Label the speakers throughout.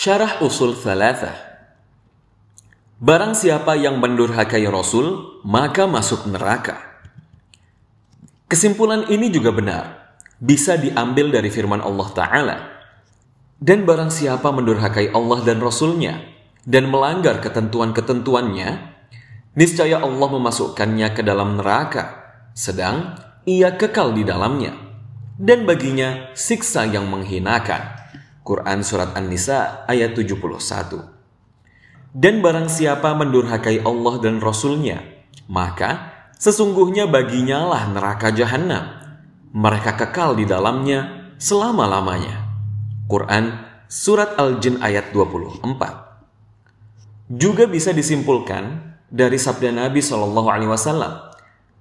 Speaker 1: Syarah Usul Thalathah. Barang siapa yang mendurhakai Rasul, maka masuk neraka. Kesimpulan ini juga benar, bisa diambil dari firman Allah Ta'ala. Dan barang siapa mendurhakai Allah dan Rasulnya, dan melanggar ketentuan-ketentuannya, niscaya Allah memasukkannya ke dalam neraka, sedang ia kekal di dalamnya, dan baginya siksa yang menghinakan. Quran Surat An-Nisa ayat 71. Dan barang siapa mendurhakai Allah dan Rasulnya, maka sesungguhnya baginya lah neraka jahanam. Mereka kekal di dalamnya selama-lamanya. Quran Surat Al-Jin ayat 24. Juga bisa disimpulkan dari sabda Nabi SAW,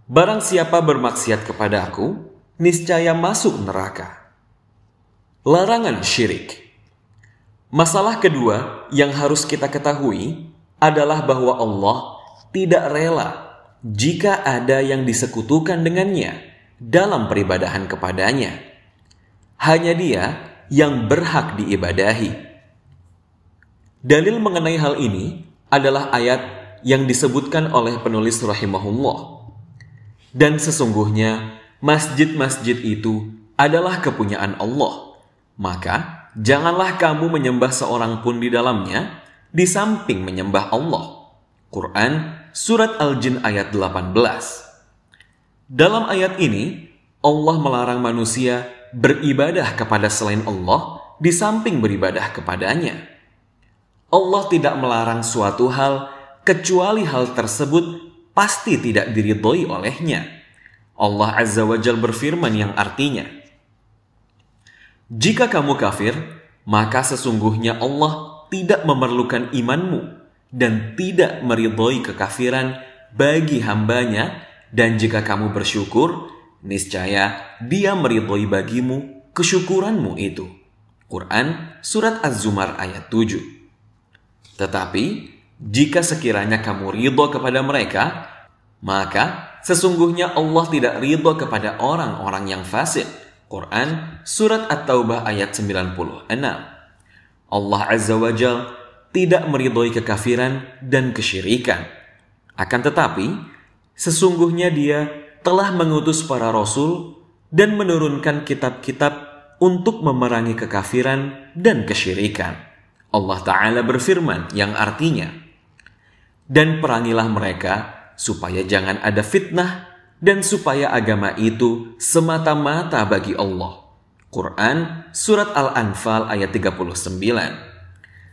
Speaker 1: barang siapa bermaksiat kepada aku, niscaya masuk neraka. Larangan syirik. Masalah kedua yang harus kita ketahui adalah bahwa Allah tidak rela jika ada yang disekutukan dengannya dalam peribadahan kepadanya. Hanya Dia yang berhak diibadahi. Dalil mengenai hal ini adalah ayat yang disebutkan oleh penulis rahimahullah. Dan sesungguhnya masjid-masjid itu adalah kepunyaan Allah. Maka janganlah kamu menyembah seorang pun di dalamnya di samping menyembah Allah. Quran Surat Al-Jin ayat 18. Dalam ayat ini Allah melarang manusia beribadah kepada selain Allah di samping beribadah kepadanya. Allah tidak melarang suatu hal kecuali hal tersebut pasti tidak diridhoi olehnya. Allah Azza wa Jalla berfirman yang artinya, jika kamu kafir, maka sesungguhnya Allah tidak memerlukan imanmu dan tidak meridhoi kekafiran bagi hambanya, dan jika kamu bersyukur, niscaya Dia meridhoi bagimu kesyukuranmu itu. Quran Surat Az-Zumar ayat 7. Tetapi, jika sekiranya kamu ridho kepada mereka, maka sesungguhnya Allah tidak ridho kepada orang-orang yang fasik. Quran Surat At-Taubah ayat 96. Allah Azza wa Jalla tidak meridhoi kekafiran dan kesyirikan. Akan tetapi, sesungguhnya Dia telah mengutus para rasul dan menurunkan kitab-kitab untuk memerangi kekafiran dan kesyirikan. Allah Ta'ala berfirman yang artinya, dan perangilah mereka supaya jangan ada fitnah dan supaya agama itu semata-mata bagi Allah. Quran Surat Al-Anfal ayat 39.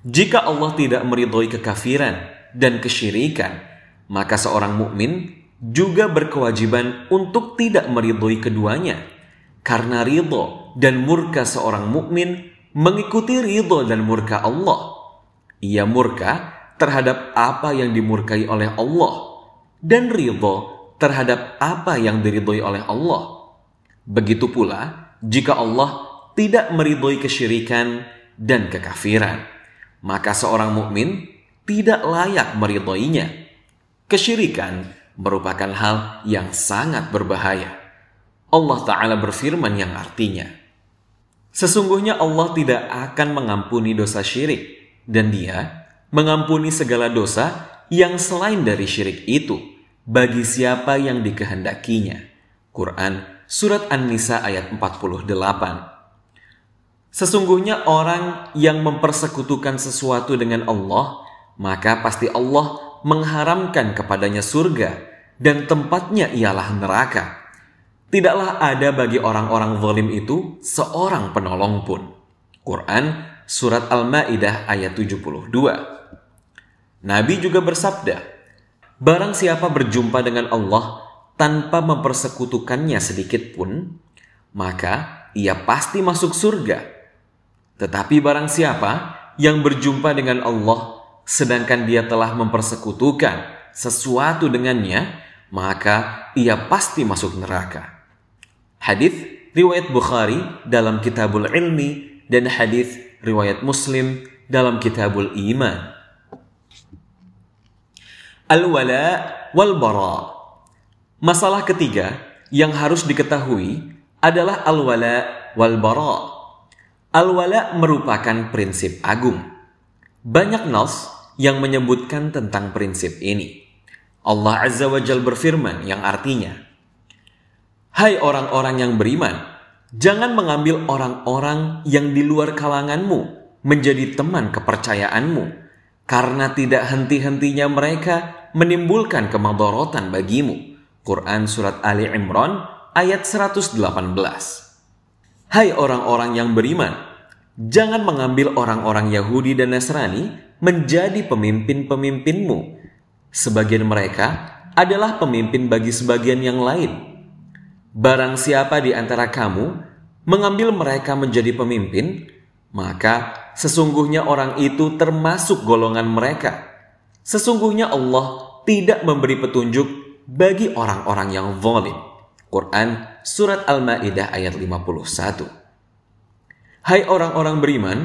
Speaker 1: Jika Allah tidak meridhoi kekafiran dan kesyirikan, maka seorang mukmin juga berkewajiban untuk tidak meridhoi keduanya. Karena ridho dan murka seorang mukmin mengikuti ridho dan murka Allah. Ia murka terhadap apa yang dimurkai oleh Allah dan ridho terhadap apa yang diridhoi oleh Allah. Begitu pula jika Allah tidak meridhoi kesyirikan dan kekafiran, maka seorang mukmin tidak layak meridhoinya. Kesyirikan merupakan hal yang sangat berbahaya. Allah Ta'ala berfirman yang artinya, sesungguhnya Allah tidak akan mengampuni dosa syirik, dan Dia mengampuni segala dosa yang selain dari syirik itu bagi siapa yang dikehendakinya. Quran Surat An-Nisa ayat 48. Sesungguhnya orang yang mempersekutukan sesuatu dengan Allah, maka pasti Allah mengharamkan kepadanya surga dan tempatnya ialah neraka. Tidaklah ada bagi orang-orang zalim itu seorang penolong pun. Quran Surat Al-Ma'idah ayat 72. Nabi juga bersabda, barang siapa berjumpa dengan Allah tanpa mempersekutukannya sedikit pun, maka ia pasti masuk surga. Tetapi barang siapa yang berjumpa dengan Allah sedangkan dia telah mempersekutukan sesuatu dengannya, maka ia pasti masuk neraka. Hadis riwayat Bukhari dalam Kitabul Ilmi dan hadis riwayat Muslim dalam Kitabul Iman. Al-wala wal-bara. Masalah ketiga yang harus diketahui adalah al-wala wal-bara. Al-wala merupakan prinsip agung. Banyak nas yang menyebutkan tentang prinsip ini. Allah Azza wa Jalla berfirman yang artinya, "Hai orang-orang yang beriman, jangan mengambil orang-orang yang di luar kalanganmu menjadi teman kepercayaanmu, karena tidak henti-hentinya mereka menimbulkan kemadharatan bagimu." Quran Surat Ali Imran ayat 118. Hai orang-orang yang beriman, jangan mengambil orang-orang Yahudi dan Nasrani menjadi pemimpin-pemimpinmu. Sebagian mereka adalah pemimpin bagi sebagian yang lain. Barang siapa di antara kamu mengambil mereka menjadi pemimpin, maka sesungguhnya orang itu termasuk golongan mereka. Sesungguhnya Allah tidak memberi petunjuk bagi orang-orang yang zalim. Quran Surat Al-Ma'idah ayat 51. Hai orang-orang beriman,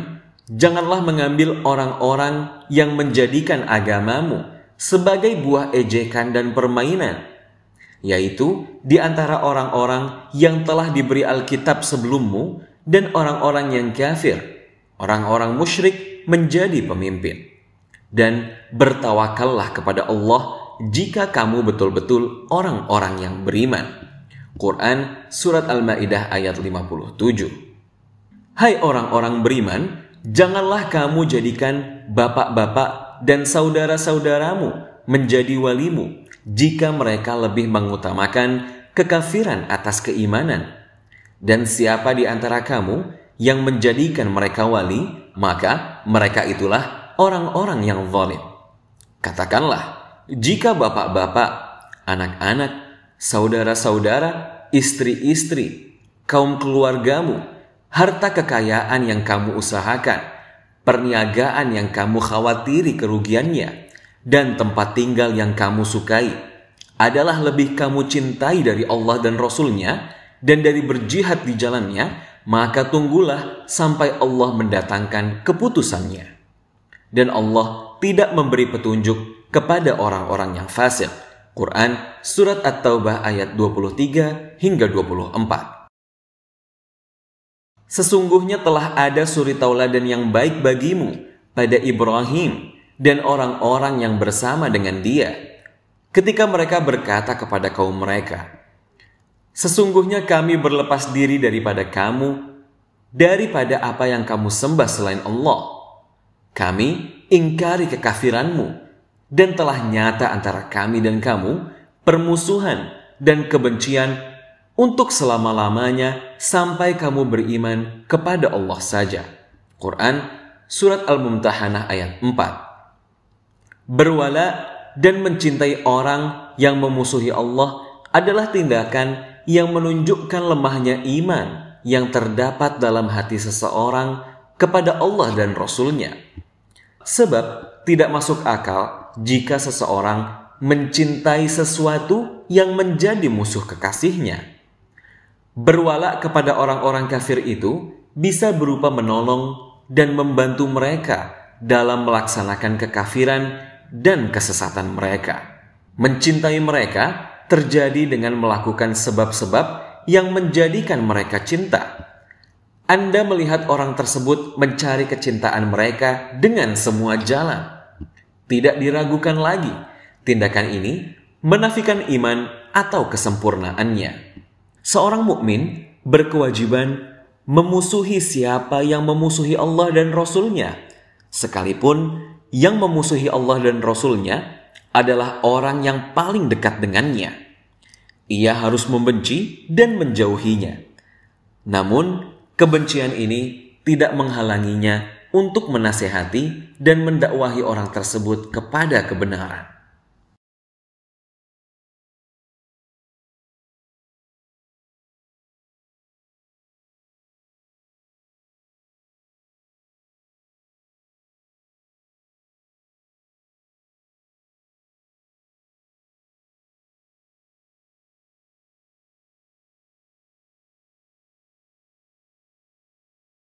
Speaker 1: janganlah mengambil orang-orang yang menjadikan agamamu sebagai buah ejekan dan permainan, yaitu di antara orang-orang yang telah diberi Alkitab sebelummu dan orang-orang yang kafir, orang-orang musyrik menjadi pemimpin. Dan bertawakallah kepada Allah jika kamu betul-betul orang-orang yang beriman. Quran Surat Al-Ma'idah ayat 57. Hai orang-orang beriman, janganlah kamu jadikan bapak-bapak dan saudara-saudaramu menjadi walimu jika mereka lebih mengutamakan kekafiran atas keimanan. Dan siapa di antara kamu yang menjadikan mereka wali, maka mereka itulah orang-orang yang zalim. Katakanlah, jika bapak-bapak, anak-anak, saudara-saudara, istri-istri, kaum keluargamu, harta kekayaan yang kamu usahakan, perniagaan yang kamu khawatiri kerugiannya, dan tempat tinggal yang kamu sukai adalah lebih kamu cintai dari Allah dan Rasul-Nya dan dari berjihad di jalannya, maka tunggulah sampai Allah mendatangkan keputusannya. Dan Allah tidak memberi petunjuk kepada orang-orang yang fasik. Quran Surat At-Taubah ayat 23 hingga 24. Sesungguhnya telah ada suri tauladan yang baik bagimu pada Ibrahim dan orang-orang yang bersama dengan dia, ketika mereka berkata kepada kaum mereka, sesungguhnya kami berlepas diri daripada kamu, daripada apa yang kamu sembah selain Allah. Kami ingkari kekafiranmu, dan telah nyata antara kami dan kamu permusuhan dan kebencian untuk selama-lamanya sampai kamu beriman kepada Allah saja. Quran Surat Al-Mumtahanah ayat 4. Berwala dan mencintai orang yang memusuhi Allah adalah tindakan yang menunjukkan lemahnya iman yang terdapat dalam hati seseorang kepada Allah dan Rasul-Nya. Sebab tidak masuk akal jika seseorang mencintai sesuatu yang menjadi musuh kekasihnya. Berwala kepada orang-orang kafir itu bisa berupa menolong dan membantu mereka dalam melaksanakan kekafiran dan kesesatan mereka. Mencintai mereka terjadi dengan melakukan sebab-sebab yang menjadikan mereka cinta. Anda melihat orang tersebut mencari kecintaan mereka dengan semua jalan. Tidak diragukan lagi, tindakan ini menafikan iman atau kesempurnaannya. Seorang mukmin berkewajiban memusuhi siapa yang memusuhi Allah dan Rasul-Nya, sekalipun yang memusuhi Allah dan Rasul-Nya adalah orang yang paling dekat dengannya. Ia harus membenci dan menjauhinya. Namun, kebencian ini tidak menghalanginya untuk menasehati dan mendakwahi orang tersebut kepada kebenaran.